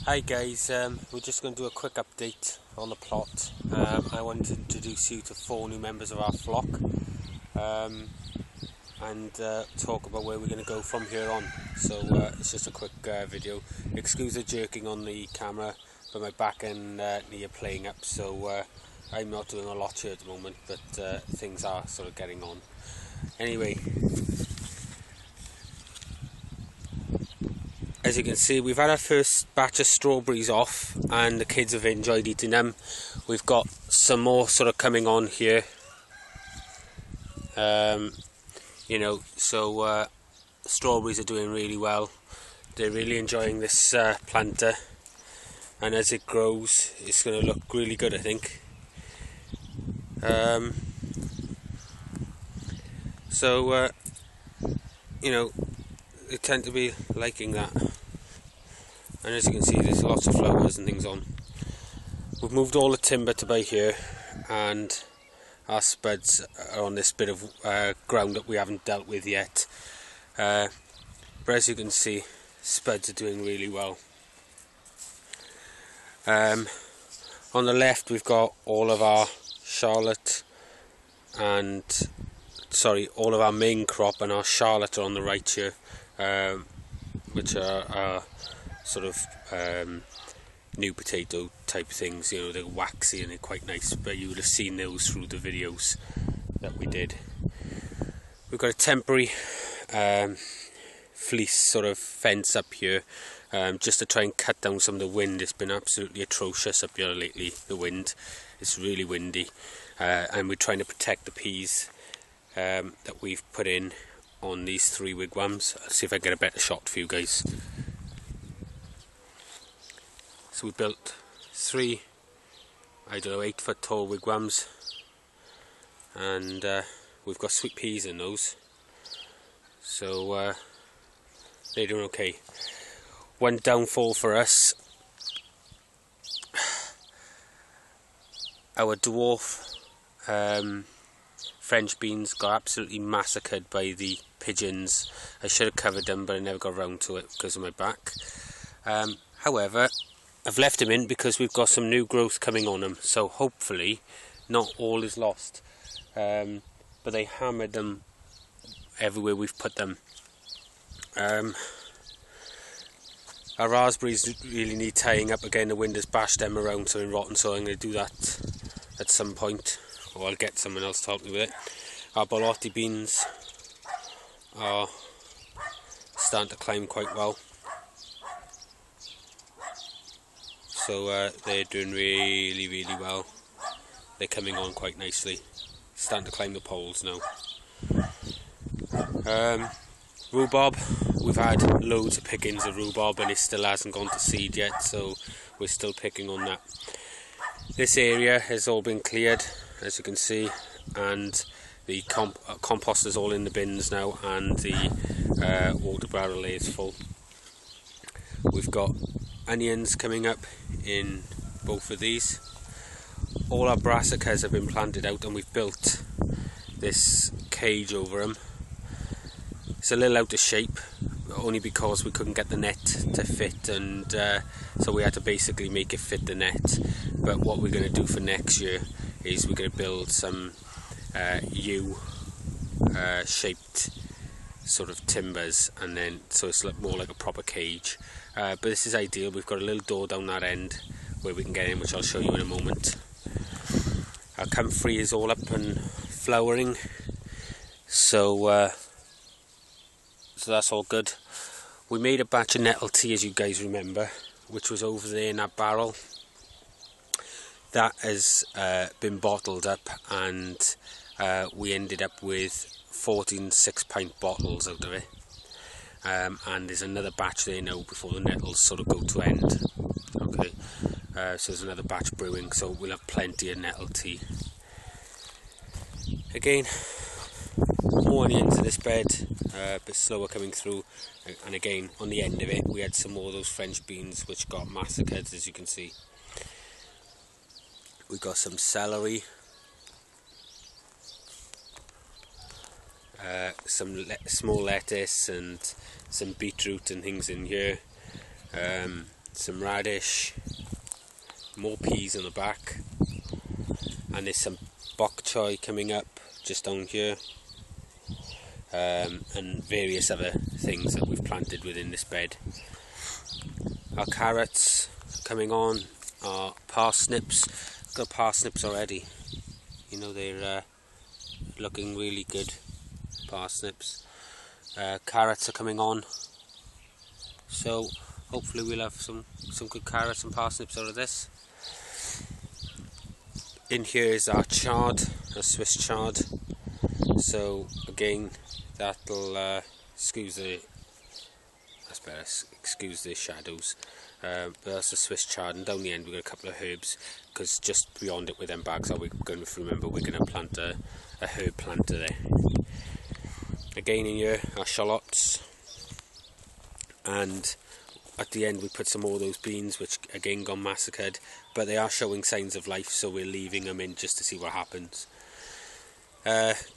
Hi guys, we're just going to do a quick update on the plot. I want to introduce you to 4 new members of our flock and talk about where we're going to go from here on. So it's just a quick video. Excuse the jerking on the camera, but my back and knee are playing up, so I'm not doing a lot here at the moment, but things are sort of getting on. Anyway, as you can see, we've had our first batch of strawberries off and the kids have enjoyed eating them. We've got some more sort of coming on here. Strawberries are doing really well. They're really enjoying this planter, and as it grows it's going to look really good, I think. They tend to be liking that, and as you can see there's lots of flowers and things on. We've moved all the timber to by here, and our spuds are on this bit of ground that we haven't dealt with yet, but as you can see, spuds are doing really well. On the left we've got all of our Charlotte and all of our main crop, and our Charlotte are on the right here, which are sort of new potato type things. They're waxy and they're quite nice, but you would have seen those through the videos that we did. We've got a temporary fleece sort of fence up here, just to try and cut down some of the wind. It's been absolutely atrocious up here lately, the wind. It's really windy, and we're trying to protect the peas that we've put in on these 3 wigwams. I'll see if I get a better shot for you guys. So we built 3, 8 foot tall wigwams, and we've got sweet peas in those, so they're doing okay. One downfall for us: our dwarf French beans got absolutely massacred by the pigeons. I should have covered them, but I never got around to it because of my back. However, I've left them in because we've got some new growth coming on them, so hopefully not all is lost. But they hammered them everywhere we've put them. Our raspberries really need tying up again. The wind has bashed them around, so in rotten, so I'm going to do that at some point, or I'll get someone else to help me with it. Our borlotti beans are starting to climb quite well, so they're doing really well. They're coming on quite nicely, starting to climb the poles now. Rhubarb, we've had loads of pickings of rhubarb and it still hasn't gone to seed yet, so we're still picking on that. This area has all been cleared, as you can see, and the compost is all in the bins now, and the water barrel is full. We've got onions coming up in both of these. All our brassicas have been planted out, and we've built this cage over them. It's a little out of shape, only because we couldn't get the net to fit, and so we had to basically make it fit the net. But what we're going to do for next year is we're going to build some U-shaped sort of timbers, and then so it's more like a proper cage. But this is ideal. We've got a little door down that end where we can get in, which I'll show you in a moment. Our comfrey is all up and flowering, so that's all good. We made a batch of nettle tea, as you guys remember, which was over there in that barrel. That has been bottled up, and we ended up with 14 6-pint bottles out of it. And there's another batch there now before the nettles sort of go to end. Okay, so there's another batch brewing, so we'll have plenty of nettle tea. Again, more onions in this bed, but slower coming through, and again on the end of it we had some more of those French beans which got massacred, as you can see. We got some celery, some small lettuce and some beetroot and things in here. some radish, more peas on the back, and there's some bok choy coming up just down here, and various other things that we've planted within this bed. Our carrots coming on, our parsnips, got parsnips already, you know, they're looking really good, parsnips. Carrots are coming on, so hopefully we'll have some good carrots and parsnips out of this. In here is our chard, our Swiss chard, so again that'll excuse the shadows, but that's a Swiss chard, and down the end we've got a couple of herbs, because just beyond it with them bags we're going to remember we're going to plant a herb planter there. Again in here our shallots, and at the end we put some more of those beans which again gone massacred, but they are showing signs of life, so we're leaving them in just to see what happens.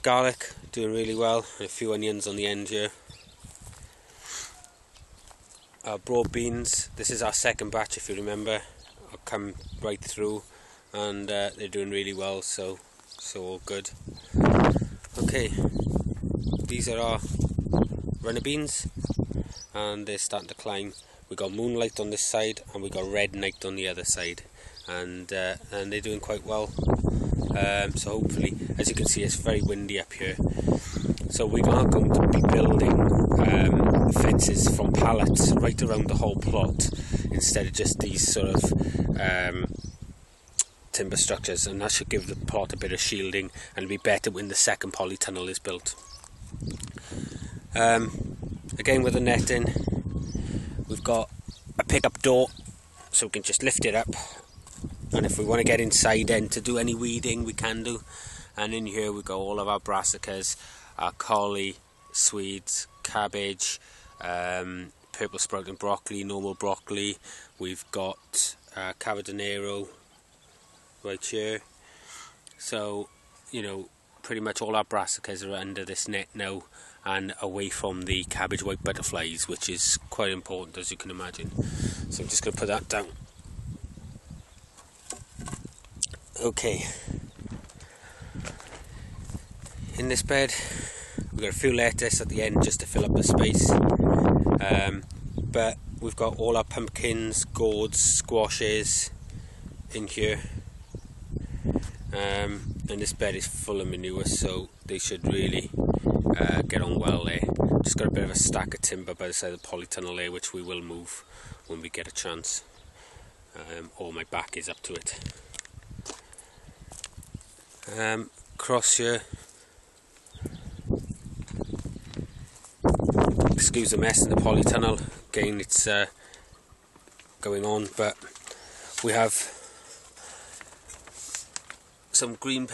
Garlic doing really well, and a few onions on the end here. Our broad beans, this is our second batch if you remember, I'll come right through, and they're doing really well, so all good. Okay, these are our runner beans, and they're starting to climb. We got moonlight on this side and we got red night on the other side, and they're doing quite well. So hopefully, as you can see, it's very windy up here, so we are going to be building fences from pallets right around the whole plot instead of just these sort of timber structures, and that should give the plot a bit of shielding and be better when the second polytunnel is built. Again with the netting, we've got a pickup door so we can just lift it up, and if we want to get inside then to do any weeding we can do. And in here we've got all of our brassicas, our collie, swedes, cabbage, purple sprouting broccoli, normal broccoli. We've got cabardinero right here. So, you know, pretty much all our brassicas are under this net now and away from the cabbage white butterflies, which is quite important, as you can imagine. So I'm just going to put that down. Okay, in this bed we've got a few lettuce at the end just to fill up the space, but we've got all our pumpkins, gourds, squashes in here, and this bed is full of manure, so they should really get on well there. Just got a bit of a stack of timber by the side of the polytunnel there, which we will move when we get a chance, or my back is up to it. Across here, excuse the mess in the polytunnel, again it's going on, but we have some green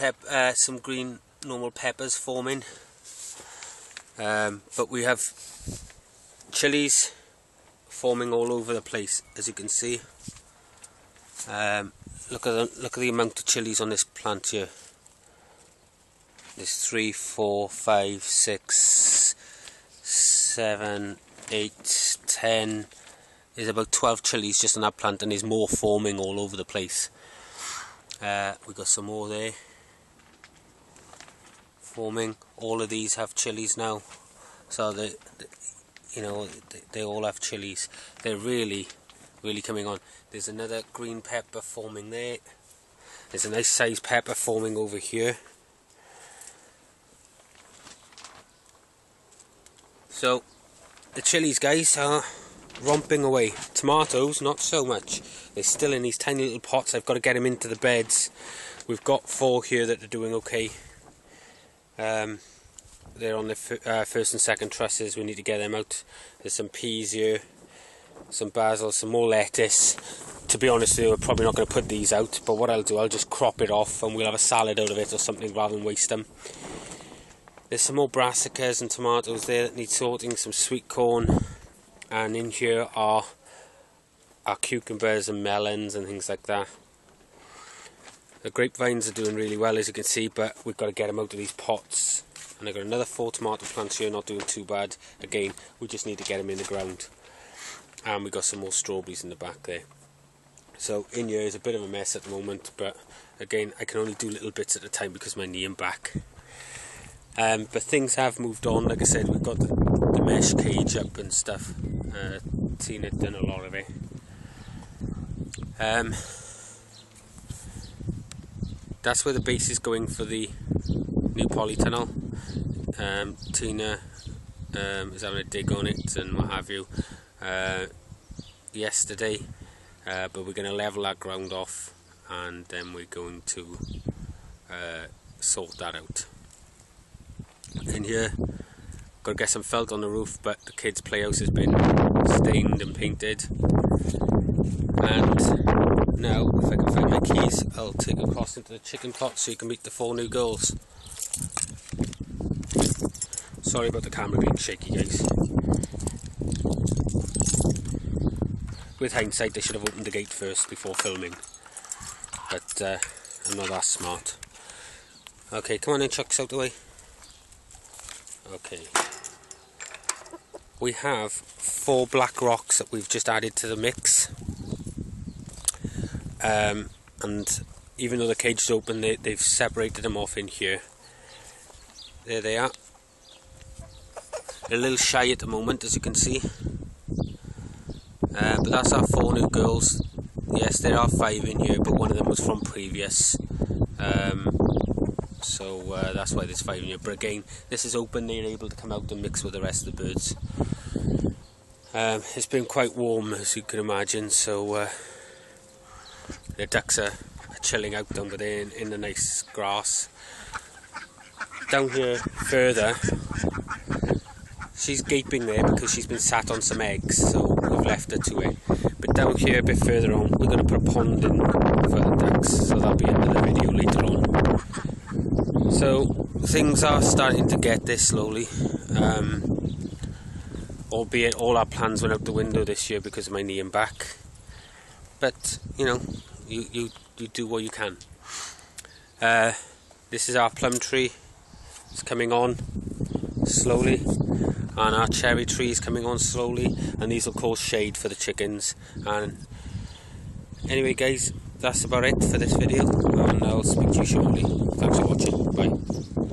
normal peppers forming, but we have chillies forming all over the place, as you can see. Look at the amount of chillies on this plant here. There's 3, 4, 5, 6, 7, 8, 10. There's about 12 chillies just on that plant, and there's more forming all over the place. We've got some more there forming. All of these have chillies now, so they all have chillies. They're really coming on. There's another green pepper forming there. There's a nice sized pepper forming over here. So the chillies, guys, are romping away. Tomatoes, not so much. They're still in these tiny little pots. I've got to get them into the beds. We've got 4 here that are doing okay. They're on the first and second trusses. We need to get them out. There's some peas here, some basil, some more lettuce. To be honest with you, we're probably not going to put these out, but what I'll do, I'll just crop it off and we'll have a salad out of it or something rather than waste them. There's some more brassicas and tomatoes there that need sorting, some sweet corn, and in here are our cucumbers and melons and things like that. The grapevines are doing really well, as you can see, but we've got to get them out of these pots. And I've got another 4 tomato plants here, not doing too bad. Again, we just need to get them in the ground. and we got some more strawberries in the back there. So in here is a bit of a mess at the moment, but again I can only do little bits at a time because of my knee and back. But things have moved on. Like I said, we've got the mesh cage up and stuff. Tina done a lot of it. That's where the base is going for the new polytunnel. Tina is having a dig on it and what have you yesterday, but we're going to level that ground off and then we're going to sort that out. In here, got to get some felt on the roof, but the kids' playhouse has been stained and painted. And now, if I can find my keys, I'll take you across into the chicken plot so you can meet the 4 new girls. Sorry about the camera being shaky, guys. With hindsight, I should have opened the gate first before filming, but I'm not that smart. Okay, come on in, Chuck's out the way. Okay. We have 4 black rocks that we've just added to the mix. And even though the cage is open, they've separated them off in here. There they are. They're a little shy at the moment, as you can see. But that's our 4 new girls. Yes, there are 5 in here, but one of them was from previous. So that's why there's 5 in here. But again, this is open, they're able to come out and mix with the rest of the birds. It's been quite warm, as you can imagine, so the ducks are chilling out down there in the nice grass. Down here further, she's gaping there because she's been sat on some eggs, so we've left her to it. But down here a bit further on, we're going to put a pond in for the ducks, so that'll be another video later on. So things are starting to get there slowly, albeit all our plans went out the window this year because of my knee and back. But you know, you do what you can. This is our plum tree. It's coming on slowly, and our cherry tree is coming on slowly, and these will cause shade for the chickens. And anyway, guys, that's about it for this video, and I'll speak to you shortly. Thanks for watching. Bye.